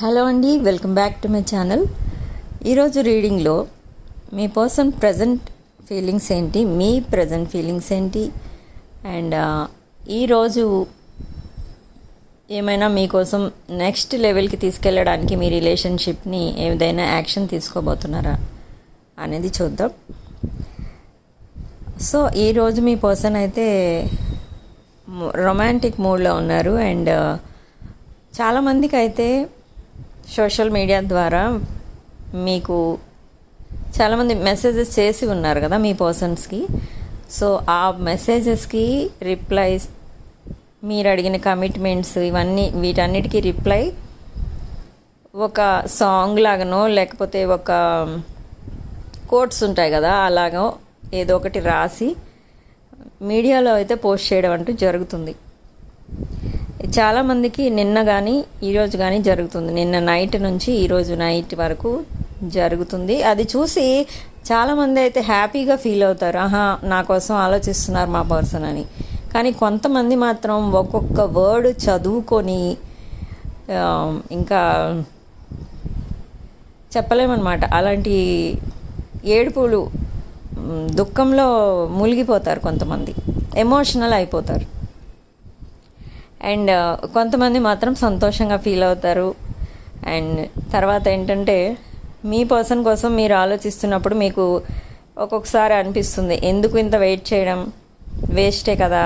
Hello అండి, welcome back to my channel. ఈరోజు రీడింగ్లో మీ person present feelings ఏంటి, మీ ప్రజెంట్ ఫీలింగ్స్ ఏంటి, అండ్ ఈరోజు ఏమైనా మీకోసం నెక్స్ట్ లెవెల్కి తీసుకెళ్ళడానికి మీ రిలేషన్షిప్ని ఏదైనా యాక్షన్ తీసుకోబోతున్నారా అనేది చూద్దాం. సో ఈరోజు మీ పర్సన్ అయితే రొమాంటిక్ మూడ్లో ఉన్నారు. అండ్ చాలామందికి అయితే సోషల్ మీడియా ద్వారా మీకు చాలామంది మెసేజెస్ చేసి ఉన్నారు కదా మీ పర్సన్స్కి. సో ఆ మెసేజెస్కి రిప్లైస్, మీరు అడిగిన కమిట్మెంట్స్, వీటన్నిటికీ రిప్లై ఒక సాంగ్ లాగానో లేకపోతే ఒక కోట్స్ ఉంటాయి కదా, అలాగో ఏదో ఒకటి రాసి మీడియాలో అయితే పోస్ట్ చేయడం అంటూ జరుగుతుంది. చాలామందికి నిన్న కానీ ఈరోజు కానీ జరుగుతుంది. నిన్న నైట్ నుంచి ఈరోజు నైట్ వరకు జరుగుతుంది. అది చూసి చాలామంది అయితే హ్యాపీగా ఫీల్ అవుతారు, ఆహా నా కోసం ఆలోచిస్తున్నారు మా పర్సన్ అని. కానీ కొంతమంది మాత్రం ఒక్కొక్క వర్డ్ చదువుకొని ఇంకా చెప్పలేమన్నమాట. అలాంటి ఏడుపులు, దుఃఖంలో మునిగిపోతారు, కొంతమంది ఎమోషనల్ అయిపోతారు. అండ్ కొంతమంది మాత్రం సంతోషంగా ఫీల్ అవుతారు. అండ్ తర్వాత ఏంటంటే మీ పర్సన్ కోసం మీరు ఆలోచిస్తున్నప్పుడు మీకు ఒక్కొక్కసారి అనిపిస్తుంది, ఎందుకు ఇంత వెయిట్ చేయడం, వేస్టే కదా,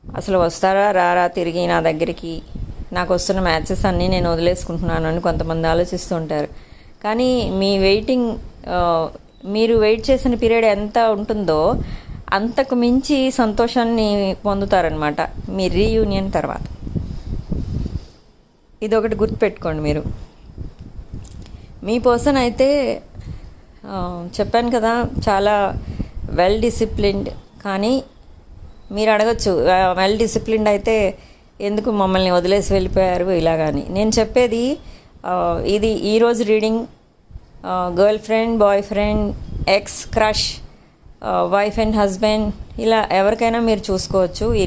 అసలు వస్తారా రారా తిరిగి నా దగ్గరికి, నాకు వస్తున్న మ్యాచెస్ అన్నీ నేను వదిలేసుకుంటున్నాను అని కొంతమంది ఆలోచిస్తూ ఉంటారు. కానీ మీరు వెయిట్ చేసిన పీరియడ్ ఎంత ఉంటుందో అంతకు మించి సంతోషాన్ని పొందుతారనమాట మీ రీయూనియన్ తర్వాత. ఇది ఒకటి గుర్తుపెట్టుకోండి మీరు. మీ పర్సన్ అయితే చెప్పాను కదా, చాలా వెల్ డిసిప్లిన్డ్. కానీ మీరు అడగచ్చు, వెల్ డిసిప్లిన్డ్ అయితే ఎందుకు మమ్మల్ని వదిలేసి వెళ్ళిపోయారు ఇలాగని. నేను చెప్పేది ఇది ఈరోజు reading girl friend, boy friend, X, crush, wife and husband, ఇలా ఎవరికైనా మీరు చూసుకోవచ్చు ఈ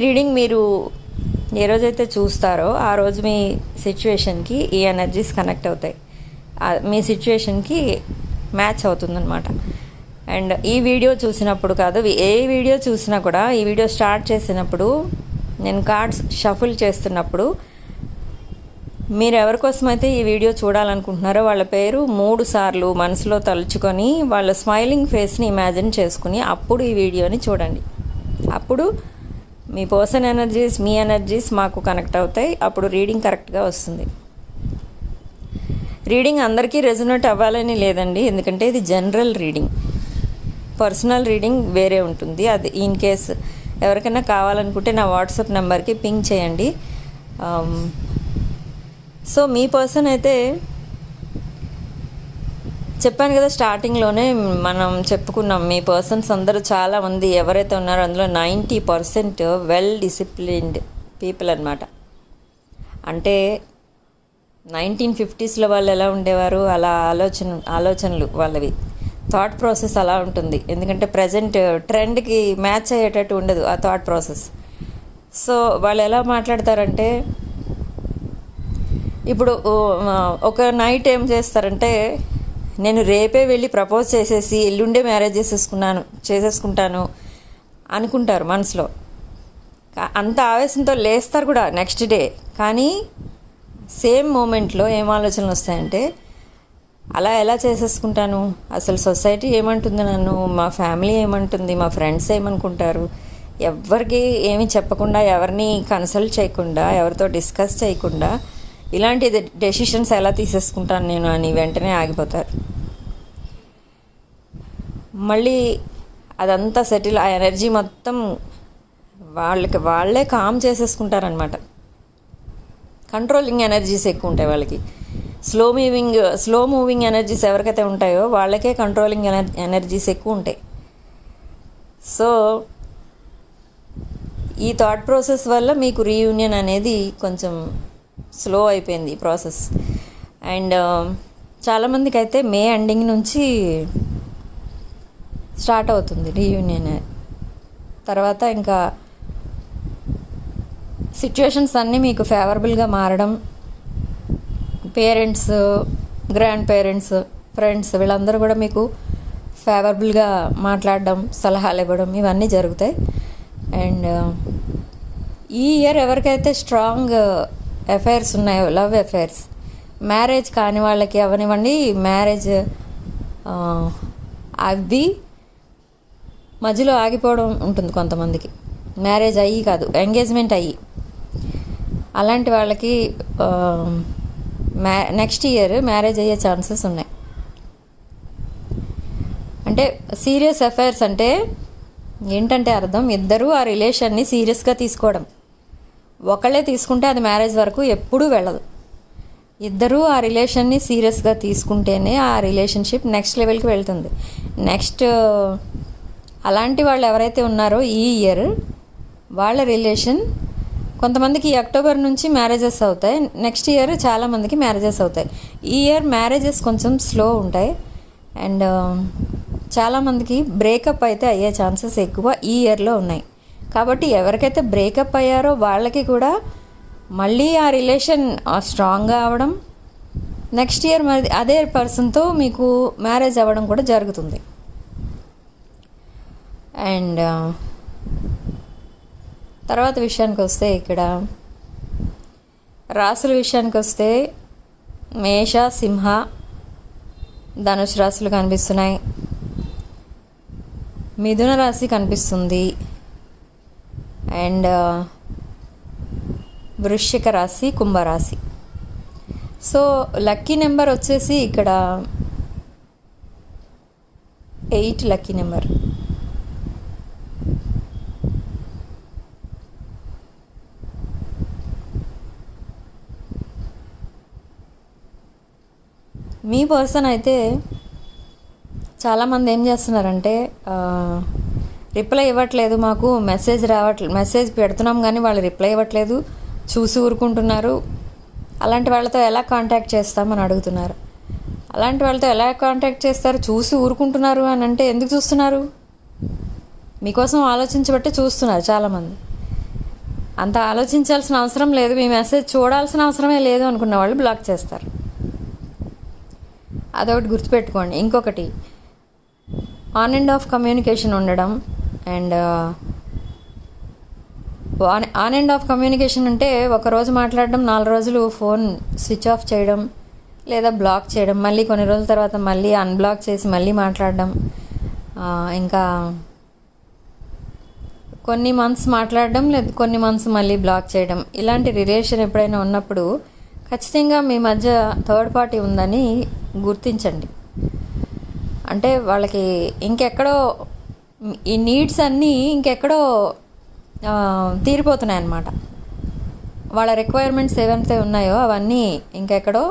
రీడింగ్ మీరు ఏ రోజైతే చూస్తారో ఆ రోజు మీ సిచ్యువేషన్కి ఈ ఎనర్జీస్ కనెక్ట్ అవుతాయి, మీ సిచ్యువేషన్కి మ్యాచ్ అవుతుందన్నమాట. అండ్ ఈ వీడియో చూసినప్పుడు కాదు, ఏ వీడియో చూసినా కూడా ఈ వీడియో స్టార్ట్ చేసినప్పుడు నేను కార్డ్స్ షఫుల్ చేస్తున్నప్పుడు మీరు ఎవరికోసమైతే ఈ వీడియో చూడాలనుకుంటున్నారో వాళ్ళ పేరు 3 సార్లు మనసులో తలుచుకొని వాళ్ళ స్మైలింగ్ ఫేస్ని ఇమాజిన్ చేసుకుని అప్పుడు ఈ వీడియోని చూడండి. అప్పుడు మీ పర్సన్ ఎనర్జీస్, మీ ఎనర్జీస్ మాకు కనెక్ట్ అవుతాయి. అప్పుడు రీడింగ్ కరెక్ట్గా వస్తుంది. రీడింగ్ అందరికీ రెజొనేట్ అవ్వాలని లేదండి, ఎందుకంటే ఇది జనరల్ రీడింగ్. పర్సనల్ రీడింగ్ వేరే ఉంటుంది. అది ఇన్ కేస్ ఎవరికైనా కావాలనుకుంటే నా వాట్సాప్ నెంబర్కి పింగ్ చేయండి. సో మీ పర్సన్ అయితే చెప్పాను కదా, స్టార్టింగ్లోనే మనం చెప్పుకున్నాం, మీ పర్సన్స్ అందరూ చాలామంది ఎవరైతే ఉన్నారో అందులో 90% వెల్ డిసిప్లిన్డ్ పీపుల్ అనమాట. అంటే 1950s వాళ్ళు ఎలా ఉండేవారు, అలా ఆలోచనలు వాళ్ళవి, థాట్ ప్రాసెస్ అలా ఉంటుంది. ఎందుకంటే ప్రజెంట్ ట్రెండ్కి మ్యాచ్ అయ్యేటట్టు ఉండదు ఆ థాట్ ప్రాసెస్. సో వాళ్ళు ఎలా మాట్లాడతారంటే, ఇప్పుడు ఒక నైట్ ఏం చేస్తారంటే, నేను రేపే వెళ్ళి ప్రపోజ్ చేసేసి ఎల్లుండే మ్యారేజ్ చేసేసుకుంటాను అనుకుంటారు మనసులో. అంత ఆవేశంతో లేస్తారు కూడా నెక్స్ట్ డే. కానీ సేమ్ మూమెంట్లో ఏం ఆలోచనలు వస్తాయంటే, అలా ఎలా చేసేసుకుంటాను, అసలు సొసైటీ ఏమంటుంది నన్ను, మా ఫ్యామిలీ ఏమంటుంది, మా ఫ్రెండ్స్ ఏమనుకుంటారు, ఎవరికి ఏమీ చెప్పకుండా, ఎవరిని కన్సల్ట్ చేయకుండా, ఎవరితో డిస్కస్ చేయకుండా ఇలాంటి డెసిషన్స్ ఎలా తీసేసుకుంటాను నేను అని వెంటనే ఆగిపోతారు. మళ్ళీ అదంతా సెటిల్, ఆ ఎనర్జీ మొత్తం వాళ్ళే కామ్ చేసేసుకుంటారనమాట. కంట్రోలింగ్ ఎనర్జీస్ ఎక్కువ ఉంటాయి వాళ్ళకి. స్లో మూవింగ్ ఎనర్జీస్ ఎవరికైతే ఉంటాయో వాళ్ళకే కంట్రోలింగ్ ఎనర్జీస్ ఎక్కువ ఉంటాయి. సో ఈ థాట్ ప్రాసెస్ వల్ల మీకు రీయూనియన్ అనేది కొంచెం స్లో అయిపోయింది ప్రాసెస్. అండ్ చాలామందికి అయితే మే ఎండింగ్ నుంచి స్టార్ట్ అవుతుంది రీయూనియన్. తర్వాత ఇంకా సిచ్యువేషన్స్ అన్నీ మీకు ఫేవరబుల్గా మారడం, పేరెంట్స్, గ్రాండ్ పేరెంట్స్, ఫ్రెండ్స్ వీళ్ళందరూ కూడా మీకు ఫేవరబుల్గా మాట్లాడడం, సలహాలు ఇవ్వడం ఇవన్నీ జరుగుతాయి. అండ్ ఈ ఇయర్ ఎవరికైతే స్ట్రాంగ్ అఫైర్స్ ఉన్నాయో, లవ్ అఫైర్స్, మ్యారేజ్ కాని వాళ్ళకి అవనివ్వండి, మ్యారేజ్ అవి మధ్యలో ఆగిపోవడం ఉంటుంది కొంతమందికి, మ్యారేజ్ అయ్యి కాదు ఎంగేజ్మెంట్ అయ్యి, అలాంటి వాళ్ళకి నెక్స్ట్ ఇయర్ మ్యారేజ్ అయ్యే ఛాన్సెస్ ఉన్నాయి. అంటే సీరియస్ అఫైర్స్ అంటే ఏంటంటే అర్థం, ఇద్దరూ ఆ రిలేషన్ని సీరియస్గా తీసుకోవడం. ఒకళ్ళే తీసుకుంటే అది మ్యారేజ్ వరకు ఎప్పుడూ వెళ్ళదు. ఇద్దరూ ఆ రిలేషన్ని సీరియస్గా తీసుకుంటేనే ఆ రిలేషన్షిప్ నెక్స్ట్ లెవెల్కి వెళ్తుంది. నెక్స్ట్ అలాంటి వాళ్ళు ఎవరైతే ఉన్నారో ఈ ఇయర్ వాళ్ళ రిలేషన్, కొంతమందికి ఈ అక్టోబర్ నుంచి మ్యారేజెస్ అవుతాయి, నెక్స్ట్ ఇయర్ చాలామందికి మ్యారేజెస్ అవుతాయి. ఈ ఇయర్ మ్యారేజెస్ కొంచెం స్లో ఉంటాయి. అండ్ చాలామందికి బ్రేకప్ అయితే అయ్యే ఛాన్సెస్ ఎక్కువ ఈ ఇయర్లో ఉన్నాయి. కాబట్టి ఎవరికైతే బ్రేకప్ అయ్యారో వాళ్ళకి కూడా మళ్ళీ ఆ రిలేషన్ స్ట్రాంగ్గా అవ్వడం, నెక్స్ట్ ఇయర్ మరి అదే పర్సన్తో మీకు మ్యారేజ్ అవ్వడం కూడా జరుగుతుంది. అండ్ తర్వాత విషయానికి వస్తే, ఇక్కడ రాసుల విషయానికి వస్తే మేష, సింహ, ధనుసు రాశులు కనిపిస్తున్నాయి. మిథున రాశి కనిపిస్తుంది. అండ్ వృశ్చిక రాశి, కుంభరాశి. సో లక్కీ నెంబర్ వచ్చేసి ఇక్కడ 8 లక్కీ నెంబర్. మీ పర్సన్ అయితే చాలామంది ఏం చేస్తున్నారంటే రిప్లై ఇవ్వట్లేదు, మాకు మెసేజ్ రావట్లేదు, మెసేజ్ పెడుతున్నాం కానీ వాళ్ళు రిప్లై ఇవ్వట్లేదు, చూసి ఊరుకుంటున్నారు, అలాంటి వాళ్ళతో ఎలా కాంటాక్ట్ చేస్తామని అడుగుతున్నారు. అలాంటి వాళ్ళతో ఎలా కాంటాక్ట్ చేస్తారు? చూసి ఊరుకుంటున్నారు అని అంటే ఎందుకు చూస్తున్నారు? మీకోసం ఆలోచించబట్టే చూస్తున్నారు చాలామంది. అంత ఆలోచించాల్సిన అవసరం లేదు, మీ మెసేజ్ చూడాల్సిన అవసరమే లేదు అనుకున్న వాళ్ళు బ్లాక్ చేస్తారు. అదొకటి గుర్తుపెట్టుకోండి. ఇంకొకటి, ఆన్ అండ్ ఆఫ్ కమ్యూనికేషన్ ఉండడం. And on and of communication అంటే ఒకరోజు మాట్లాడడం, 4 రోజులు ఫోన్ స్విచ్ ఆఫ్ చేయడం లేదా బ్లాక్ చేయడం, మళ్ళీ కొన్ని రోజుల తర్వాత మళ్ళీ అన్బ్లాక్ చేసి మళ్ళీ మాట్లాడడం, ఇంకా కొన్ని మంత్స్ మాట్లాడడం, లేదా కొన్ని మంత్స్ మళ్ళీ బ్లాక్ చేయడం. ఇలాంటి రిలేషన్ ఎప్పుడైనా ఉన్నప్పుడు ఖచ్చితంగా మీ మధ్య థర్డ్ పార్టీ ఉందని గుర్తించండి. అంటే వాళ్ళకి ఇంకెక్కడో ఈ నీడ్స్ అన్నీ ఇంకెక్కడో తీరిపోతున్నాయి అన్నమాట. వాళ్ళ రిక్వైర్మెంట్స్ ఏవైతే ఉన్నాయో అవన్నీ ఇంకెక్కడో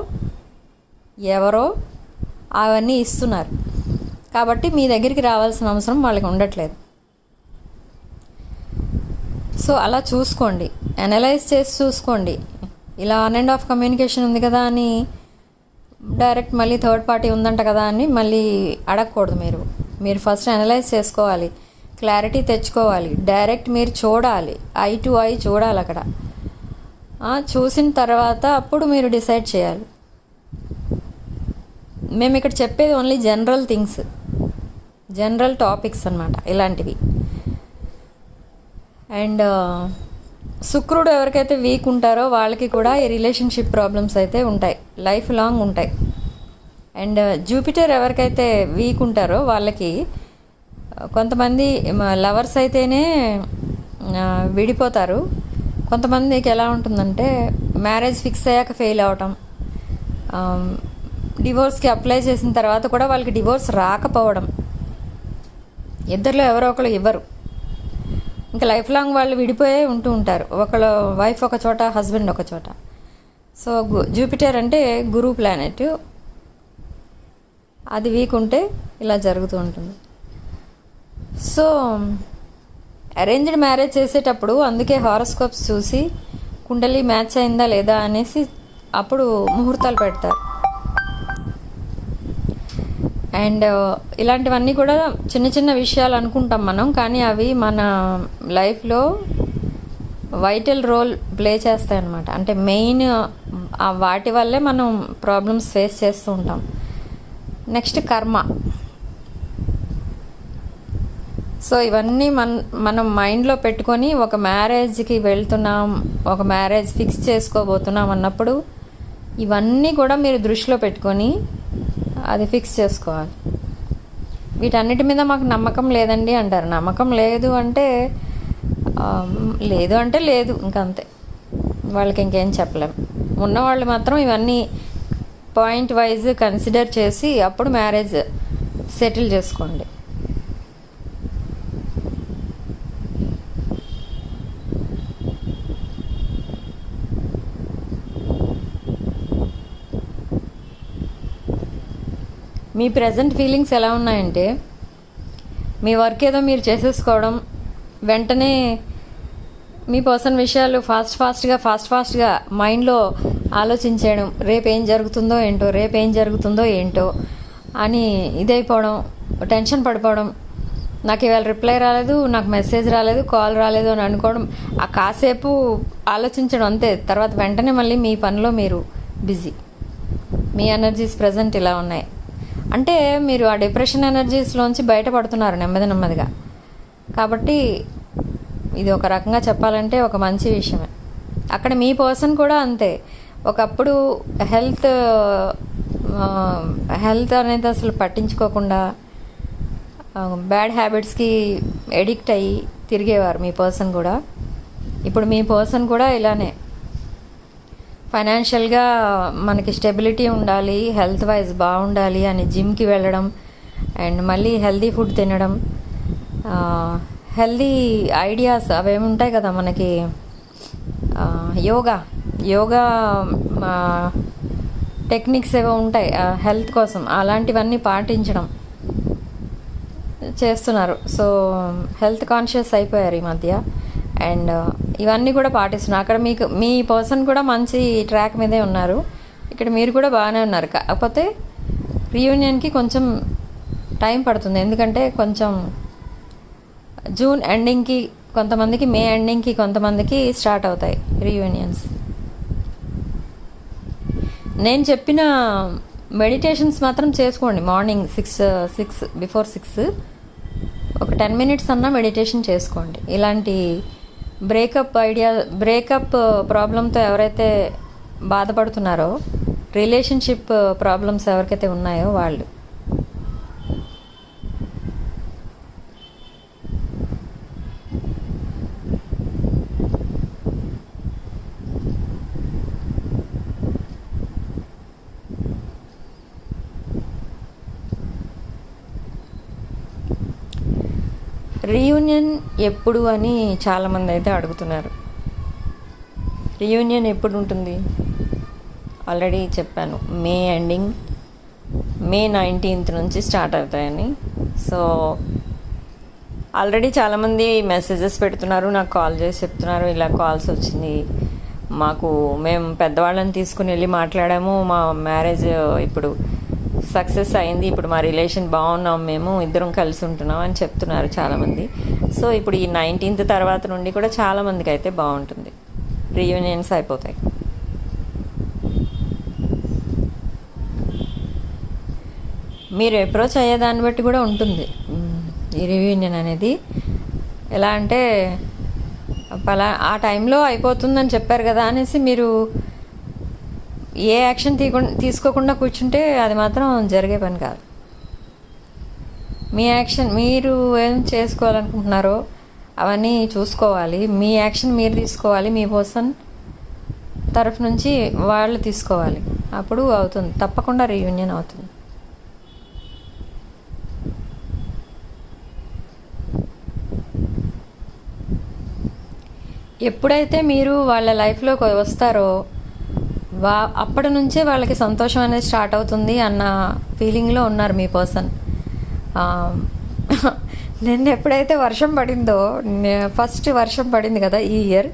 ఎవరో అవన్నీ ఇస్తున్నారు. కాబట్టి మీ దగ్గరికి రావాల్సిన అవసరం వాళ్ళకి ఉండట్లేదు. సో అలా చూసుకోండి, అనలైజ్ చేసి చూసుకోండి. ఇలా ఆన్ అండ్ ఆఫ్ కమ్యూనికేషన్ ఉంది కదా అని డైరెక్ట్ మళ్ళీ థర్డ్ పార్టీ ఉందంట కదా అని మళ్ళీ అడగకూడదు. మీరు ఫస్ట్ అనలైజ్ చేసుకోవాలి, క్లారిటీ తెచ్చుకోవాలి. డైరెక్ట్ మీరు చూడాలి, ఐ టు ఐ చూడాలి. అక్కడ చూసిన తర్వాత అప్పుడు మీరు డిసైడ్ చేయాలి. మేము ఇక్కడ చెప్పేది only general things, general topics అన్నమాట ఇలాంటివి. అండ్ శుక్రుడు ఎవరికైతే వీక్ ఉంటారో వాళ్ళకి కూడా ఈ రిలేషన్షిప్ ప్రాబ్లమ్స్ అయితే ఉంటాయి, లైఫ్ లాంగ్ ఉంటాయి. అండ్ జూపిటర్ ఎవరికైతే వీక్ ఉంటారో వాళ్ళకి కొంతమంది లవర్స్ అయితేనే విడిపోతారు. కొంతమందికి ఎలా ఉంటుందంటే మ్యారేజ్ ఫిక్స్ అయ్యాక ఫెయిల్ అవటం, డివోర్స్కి అప్లై చేసిన తర్వాత కూడా వాళ్ళకి డివోర్స్ రాకపోవడం, ఇద్దరిలో ఎవరో ఒకరు ఇవ్వరు, ఇంకా లైఫ్ లాంగ్ వాళ్ళు విడిపోయే ఉంటూ ఉంటారు. ఒకళ్ళ వైఫ్ ఒక చోట, హస్బెండ్ ఒక చోట. సో జూపిటర్ అంటే గురువు ప్లానెట్, అది వీక్ ఉంటే ఇలా జరుగుతూ ఉంటుంది. సో అరేంజ్డ్ మ్యారేజ్ చేసేటప్పుడు అందుకే హారోస్కోప్స్ చూసి కుండలి మ్యాచ్ అయిందా లేదా అనేసి అప్పుడు ముహూర్తాలు పెడతారు. అండ్ ఇలాంటివన్నీ కూడా చిన్న చిన్న విషయాలు అనుకుంటాం మనం, కానీ అవి మన లైఫ్లో వైటల్ రోల్ ప్లే చేస్తాయి అన్నమాట. అంటే మెయిన్ వాటి వల్లే మనం ప్రాబ్లమ్స్ ఫేస్ చేస్తూ ఉంటాం. నెక్స్ట్ కర్మ. సో ఇవన్నీ మనం మైండ్లో పెట్టుకొని ఒక మ్యారేజ్కి వెళ్తున్నాం, ఒక మ్యారేజ్ ఫిక్స్ చేసుకోబోతున్నాం అన్నప్పుడు ఇవన్నీ కూడా మీరు దృష్టిలో పెట్టుకొని అది ఫిక్స్ చేసుకోవాలి. వీటన్నిటి మీద మాకు నమ్మకం లేదండి అంటారు. నమ్మకం లేదు అంటే లేదు, ఇంకంతే. వాళ్ళకి ఇంకేం చెప్పలేం. ఉన్నవాళ్ళు మాత్రం ఇవన్నీ పాయింట్ వైజ్ కన్సిడర్ చేసి అప్పుడు మ్యారేజ్ సెటిల్ చేసుకోండి. మీ ప్రజెంట్ ఫీలింగ్స్ ఎలా ఉన్నాయంటే, మీ వర్క్ ఏదో మీరు చేసేసుకోవడం, వెంటనే మీ పర్సన్ విషయాలు ఫాస్ట్గా మైండ్లో ఆలోచించేయడం, రేపేం జరుగుతుందో ఏంటో అని ఇదైపోవడం, టెన్షన్ పడిపోవడం, నాకు ఇవాళ రిప్లై రాలేదు, నాకు మెసేజ్ రాలేదు, కాల్ రాలేదు అని అనుకోవడం, ఆ కాసేపు ఆలోచించడం అంతే. తర్వాత వెంటనే మళ్ళీ మీ పనిలో మీరు బిజీ. మీ ఎనర్జీస్ ప్రజెంట్ ఇలా ఉన్నాయి అంటే మీరు ఆ డిప్రెషన్ ఎనర్జీస్లోంచి బయటపడుతున్నారు నెమ్మదిగా. కాబట్టి ఇది ఒక రకంగా చెప్పాలంటే ఒక మంచి విషయమే. అక్కడ మీ పర్సన్ కూడా అంతే. ఒకప్పుడు హెల్త్ అనేది అసలు పట్టించుకోకుండా బ్యాడ్ హ్యాబిట్స్కి ఎడిక్ట్ అయ్యి తిరిగేవారు మీ పర్సన్ కూడా. ఇప్పుడు మీ పర్సన్ కూడా ఇలానే ఫైనాన్షియల్గా మనకి స్టెబిలిటీ ఉండాలి, హెల్త్ వైజ్ బాగుండాలి అని జిమ్కి వెళ్ళడం, అండ్ మళ్ళీ హెల్దీ ఫుడ్ తినడం, హెల్దీ ఐడియాస్ అవేమి ఉంటాయి కదా మనకి, యోగా టెక్నిక్స్ ఏవో ఉంటాయి హెల్త్ కోసం, అలాంటివన్నీ పాటించడం చేస్తున్నారు. సో హెల్త్ కాన్షియస్ అయిపోయారు ఈ మధ్య. అండ్ ఇవన్నీ కూడా పాటిస్తున్నారు. అక్కడ మీ పర్సన్ కూడా మంచి ట్రాక్ మీదే ఉన్నారు, ఇక్కడ మీరు కూడా బాగానే ఉన్నారు. కాకపోతే రీయూనియన్కి కొంచెం టైం పడుతుంది. ఎందుకంటే కొంచెం జూన్ ఎండింగ్కి కొంతమందికి, మే ఎండింగ్కి కొంతమందికి స్టార్ట్ అవుతాయి రీయూనియన్స్. నేను చెప్పిన మెడిటేషన్స్ మాత్రం చేసుకోండి. మార్నింగ్ 6 బిఫోర్ 6 ఒక 10 minutes అన్నా మెడిటేషన్ చేసుకోండి. ఇలాంటి బ్రేకప్ ప్రాబ్లంతో ఎవరైతే బాధపడుతున్నారో, రిలేషన్షిప్ ప్రాబ్లమ్స్ ఎవరికైతే ఉన్నాయో వాళ్ళు. రీయూనియన్ ఎప్పుడు అని చాలామంది అయితే అడుగుతున్నారు. రీయూనియన్ ఎప్పుడు ఉంటుంది? ఆల్రెడీ చెప్పాను, మే ఎండింగ్, మే 19th నుంచి స్టార్ట్ అవుతాయని. సో ఆల్రెడీ చాలామంది మెసేజెస్ పెడుతున్నారు, నాకు కాల్ చేసి చెప్తున్నారు, ఇలా కాల్స్ వచ్చింది మేము పెద్దవాళ్ళని తీసుకుని వెళ్ళి మాట్లాడాము, మా మ్యారేజ్ ఇప్పుడు సక్సెస్ అయింది, ఇప్పుడు మా రిలేషన్ బాగున్నాం, మేము ఇద్దరం కలిసి ఉంటున్నాం అని చెప్తున్నారు చాలామంది. సో ఇప్పుడు ఈ 19th తర్వాత నుండి కూడా చాలామందికి అయితే బాగుంటుంది, రీయూనియన్స్ అయిపోతాయి. మీరు అప్రోచ్ అయ్యేదాన్ని బట్టి కూడా ఉంటుంది ఈ రీయూనియన్ అనేది. ఎలా అంటే ఆ టైంలో అయిపోతుందని చెప్పారు కదా అనేసి మీరు ఏ యాక్షన్ తీసుకోకుండా కూర్చుంటే అది మాత్రం జరిగే పని కాదు. మీ యాక్షన్, మీరు ఏం చేసుకోవాలనుకుంటున్నారో అవన్నీ చూసుకోవాలి. మీ యాక్షన్ మీరు తీసుకోవాలి, మీ పర్సన్ తరఫు నుంచి వాళ్ళు తీసుకోవాలి. అప్పుడు అవుతుంది, తప్పకుండా రీయూనియన్ అవుతుంది. ఎప్పుడైతే మీరు వాళ్ళ లైఫ్లోకి వస్తారో అప్పటి నుంచే వాళ్ళకి సంతోషం అనేది స్టార్ట్ అవుతుంది అన్న ఫీలింగ్లో ఉన్నారు మీ పర్సన్. నిన్న ఎప్పుడైతే వర్షం పడిందో, ఫస్ట్ వర్షం పడింది కదా ఈ ఇయర్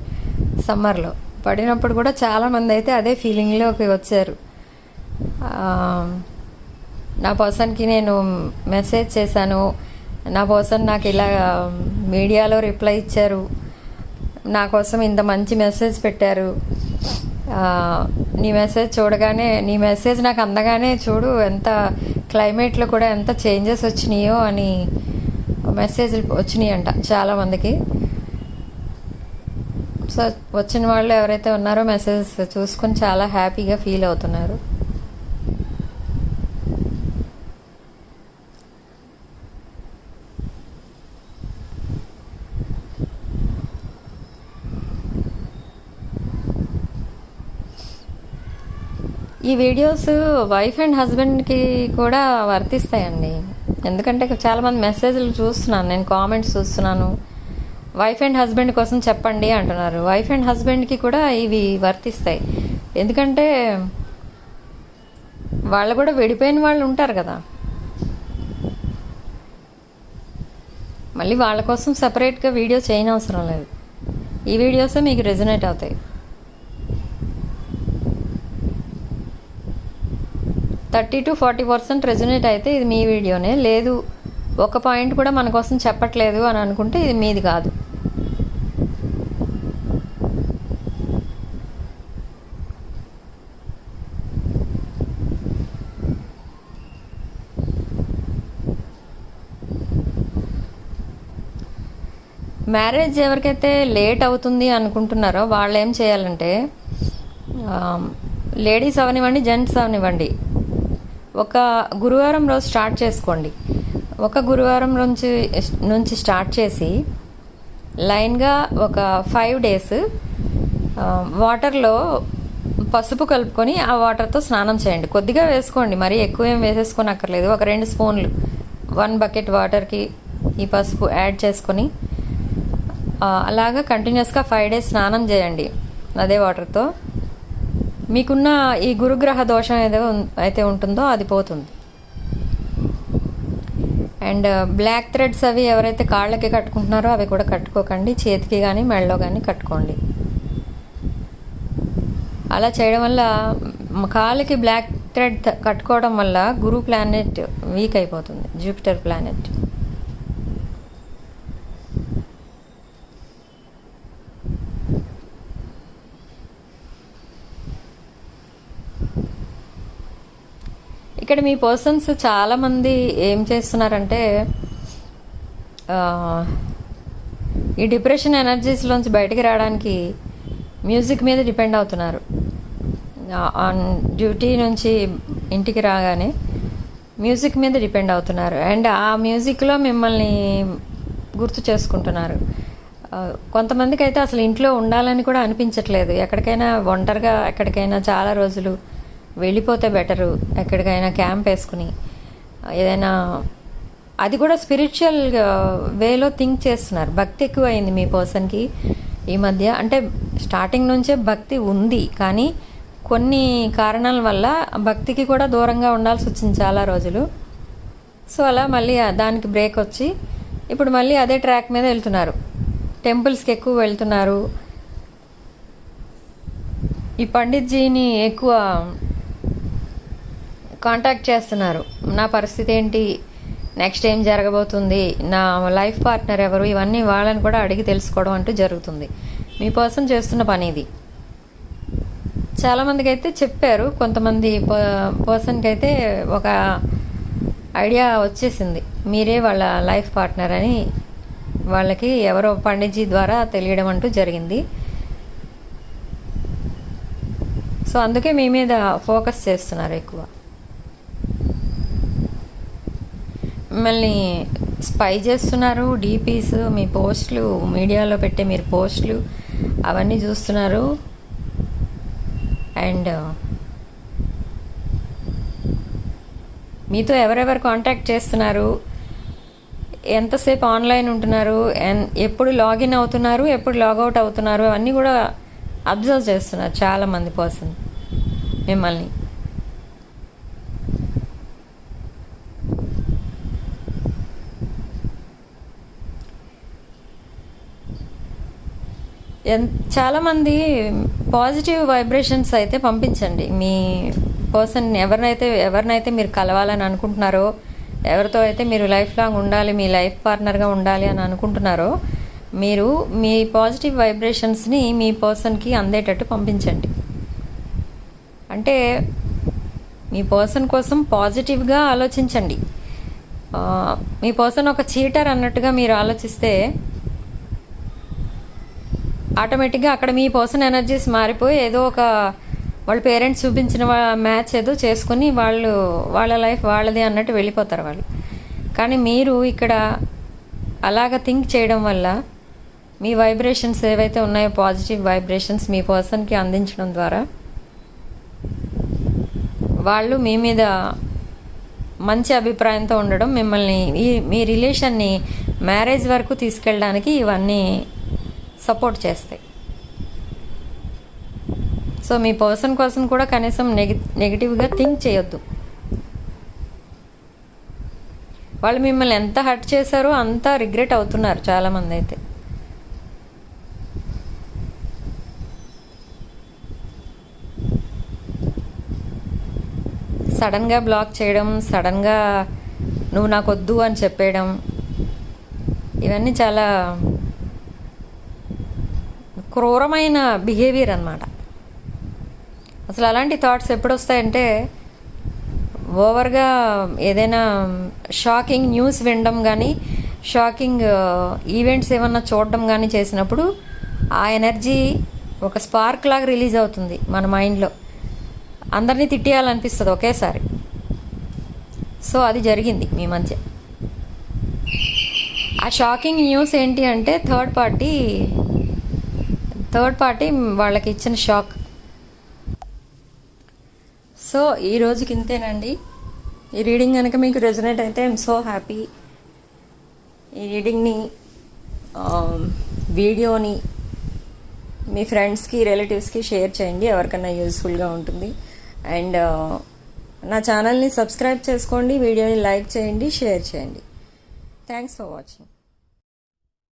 సమ్మర్లో, పడినప్పుడు కూడా చాలామంది అయితే అదే ఫీలింగ్లోకి వచ్చారు. నా పర్సన్కి నేను మెసేజ్ చేశాను, నా పర్సన్ నాకు ఇలా మీడియాలో రిప్లై ఇచ్చారు, నా కోసం ఇంత మంచి మెసేజ్ పెట్టారు, నీ మెసేజ్ చూడగానే, నీ మెసేజ్ నాకు అందగానే చూడు ఎంత క్లైమేట్లో కూడా ఎంత చేంజెస్ వచ్చినాయో అని మెసేజ్లు వచ్చినాయి అంట చాలామందికి. సో వచ్చిన వాళ్ళు ఎవరైతే ఉన్నారో మెసేజ్ చూసుకొని చాలా హ్యాపీగా ఫీల్ అవుతున్నారు. ఈ వీడియోస్ వైఫ్ అండ్ హస్బెండ్కి కూడా వర్తిస్తాయండి. ఎందుకంటే చాలామంది మెసేజ్లు చూస్తున్నాను, నేను కామెంట్స్ చూస్తున్నాను, వైఫ్ అండ్ హస్బెండ్ కోసం చెప్పండి అంటున్నారు. వైఫ్ అండ్ హస్బెండ్కి కూడా ఇవి వర్తిస్తాయి. ఎందుకంటే వాళ్ళు కూడా విడిపోయిన వాళ్ళు ఉంటారు కదా, మళ్ళీ వాళ్ళ కోసం సపరేట్గా వీడియో చేయనవసరం లేదు. ఈ వీడియోసే మీకు రెజొనేట్ అవుతాయి. 30-40% రెజొనేట్ అయితే ఇది మీ వీడియోనే. లేదు ఒక పాయింట్ కూడా మన కోసం చెప్పట్లేదు అని అనుకుంటే ఇది మీది కాదు. మ్యారేజ్ ఎవరికైతే లేట్ అవుతుంది అనుకుంటున్నారో వాళ్ళు ఏం చేయాలంటే, లేడీస్ అవనివ్వండి, జెంట్స్ అవనివ్వండి, ఒక గురువారం రోజు స్టార్ట్ చేసుకోండి. ఒక గురువారం నుంచి స్టార్ట్ చేసి లైన్గా ఒక 5 days వాటర్లో పసుపు కలుపుకొని ఆ వాటర్తో స్నానం చేయండి. కొద్దిగా వేసుకోండి, మరీ ఎక్కువ ఏం వేసేసుకొని అక్కర్లేదు. ఒక 2 స్పూన్లు 1 bucket వాటర్కి ఈ పసుపు యాడ్ చేసుకొని అలాగా కంటిన్యూస్గా 5 days స్నానం చేయండి అదే వాటర్తో. మీకున్న ఈ గురుగ్రహ దోషం ఏదో అయితే ఉంటుందో అది పోతుంది. అండ్ బ్లాక్ థ్రెడ్స్ అవి ఎవరైతే కాళ్ళకి కట్టుకుంటున్నారో అవి కూడా కట్టుకోకండి, చేతికి కానీ మెడలో కానీ కట్టుకోండి. అలా చేయడం వల్ల, కాళ్ళకి బ్లాక్ థ్రెడ్ కట్టుకోవడం వల్ల గురు ప్లానెట్ వీక్ అయిపోతుంది, జూపిటర్ ప్లానెట్. ఇక్కడ మీ పర్సన్స్ చాలామంది ఏం చేస్తున్నారంటే, ఈ డిప్రెషన్ ఎనర్జీస్లోంచి బయటికి రావడానికి మ్యూజిక్ మీద డిపెండ్ అవుతున్నారు. ఆన్ డ్యూటీ నుంచి ఇంటికి రాగానే మ్యూజిక్ మీద డిపెండ్ అవుతున్నారు. అండ్ ఆ మ్యూజిక్లో మిమ్మల్ని గుర్తు చేసుకుంటున్నారు. కొంతమందికి అయితే అసలు ఇంట్లో ఉండాలని కూడా అనిపించట్లేదు. ఎక్కడికైనా ఒంటరిగా ఎక్కడికైనా చాలా రోజులు వెళ్ళిపోతే బెటరు, ఎక్కడికైనా క్యాంప్ వేసుకుని ఏదైనా, అది కూడా స్పిరిచువల్ వేలో థింక్ చేస్తున్నారు. భక్తి ఎక్కువ అయింది మీ పర్సన్కి ఈ మధ్య. అంటే స్టార్టింగ్ నుంచే భక్తి ఉంది, కానీ కొన్ని కారణాల వల్ల భక్తికి కూడా దూరంగా ఉండాల్సి వచ్చింది చాలా రోజులు. సో అలా మళ్ళీ దానికి బ్రేక్ వచ్చి ఇప్పుడు మళ్ళీ అదే ట్రాక్ మీద వెళ్తున్నారు. టెంపుల్స్కి ఎక్కువ వెళ్తున్నారు. ఈ పండిత్జీని ఎక్కువ కాంటాక్ట్ చేస్తున్నారు. నా పరిస్థితి ఏంటి, నెక్స్ట్ ఏం జరగబోతుంది, నా లైఫ్ పార్ట్నర్ ఎవరు, ఇవన్నీ వాళ్ళని కూడా అడిగి తెలుసుకోవడం అంటూ జరుగుతుంది. మీ పర్సన్ చేస్తున్న పని ఇది. చాలామందికి అయితే చెప్పారు, కొంతమంది పర్సన్కి అయితే ఒక ఐడియా వచ్చేసింది, మీరే వాళ్ళ లైఫ్ పార్ట్నర్ అని వాళ్ళకి ఎవరో పండిట్జీ ద్వారా తెలియడం అంటూ జరిగింది. సో అందుకే మీ మీద ఫోకస్ చేస్తున్నారు ఎక్కువ. మిమ్మల్ని స్పై చేస్తున్నారు. డీపీస్, మీ పోస్టులు, మీడియాలో పెట్టే మీరు పోస్టులు అవన్నీ చూస్తున్నారు. అండ్ మీతో ఎవరెవరు కాంటాక్ట్ చేస్తున్నారు, ఎంతసేపు ఆన్లైన్ ఉంటున్నారు, ఎప్పుడు లాగిన్ అవుతున్నారు, ఎప్పుడు లాగౌట్ అవుతున్నారు, అవన్నీ కూడా అబ్జర్వ్ చేస్తున్నారు చాలామంది పర్సన్ మిమ్మల్ని. చాలామంది పాజిటివ్ వైబ్రేషన్స్ అయితే పంపించండి. మీ పర్సన్ ఎవరినైతే మీరు కలవాలని అనుకుంటున్నారో, ఎవరితో అయితే మీరు లైఫ్ లాంగ్ ఉండాలి, మీ లైఫ్ పార్ట్నర్గా ఉండాలి అని అనుకుంటున్నారో మీరు మీ పాజిటివ్ వైబ్రేషన్స్ని మీ పర్సన్కి అందేటట్టు పంపించండి. అంటే మీ పర్సన్ కోసం పాజిటివ్గా ఆలోచించండి. మీ పర్సన్ ఒక చీటర్ అన్నట్టుగా మీరు ఆలోచిస్తే ఆటోమేటిక్గా అక్కడ మీ పర్సన్ ఎనర్జీస్ మారిపోయి ఏదో ఒక వాళ్ళ పేరెంట్స్ చూపించిన మ్యాచ్ ఏదో చేసుకుని వాళ్ళ లైఫ్ వాళ్ళది అన్నట్టు వెళ్ళిపోతారు వాళ్ళు. కానీ మీరు ఇక్కడ అలాగ థింక్ చేయడం వల్ల మీ వైబ్రేషన్స్ ఏవైతే ఉన్నాయో పాజిటివ్ వైబ్రేషన్స్ మీ పర్సన్కి అందించడం ద్వారా వాళ్ళు మీ మీద మంచి అభిప్రాయంతో ఉండడం, మిమ్మల్ని మీ రిలేషన్ని మ్యారేజ్ వరకు తీసుకెళ్ళడానికి ఇవన్నీ సపోర్ట్ చేస్తాయి. సో మీ పర్సన్ కోసం కూడా కనీసం నెగిటివ్గా థింక్ చేయొద్దు. వాళ్ళు మిమ్మల్ని ఎంత హర్ట్ చేశారో అంత రిగ్రెట్ అవుతున్నారు చాలామంది అయితే. సడన్గా బ్లాక్ చేయడం, సడన్గా నువ్వు నాకు వద్దు అని చెప్పేయడం, ఇవన్నీ చాలా క్రూరమైన బిహేవియర్ అన్నమాట. అసలు అలాంటి థాట్స్ ఎప్పుడు వస్తాయంటే ఓవర్గా ఏదైనా షాకింగ్ న్యూస్ వినడం కానీ, షాకింగ్ ఈవెంట్స్ ఏమన్నా చూడడం కానీ చేసినప్పుడు ఆ ఎనర్జీ ఒక స్పార్క్ లాగా రిలీజ్ అవుతుంది మన మైండ్లో. అందరినీ తిట్టేయాలనిపిస్తుంది ఒకేసారి. సో అది జరిగింది మీ మధ్య. ఆ షాకింగ్ న్యూస్ ఏంటి అంటే థర్డ్ పార్టీ వాళ్ళకి ఇచ్చిన షాక్. సో ఈ రోజుకి ఇంతేనండి. ఈ రీడింగ్ కనుక మీకు రెజొనేట్ అయితే ఐఎమ్ సో హ్యాపీ. ఈ రీడింగ్ని వీడియోని మీ ఫ్రెండ్స్కి రిలేటివ్స్కి షేర్ చేయండి, ఎవరికైనా యూస్ఫుల్గా ఉంటుంది. అండ్ నా ఛానల్ని సబ్స్క్రైబ్ చేసుకోండి, వీడియోని లైక్ చేయండి, షేర్ చేయండి. Thanks for watching.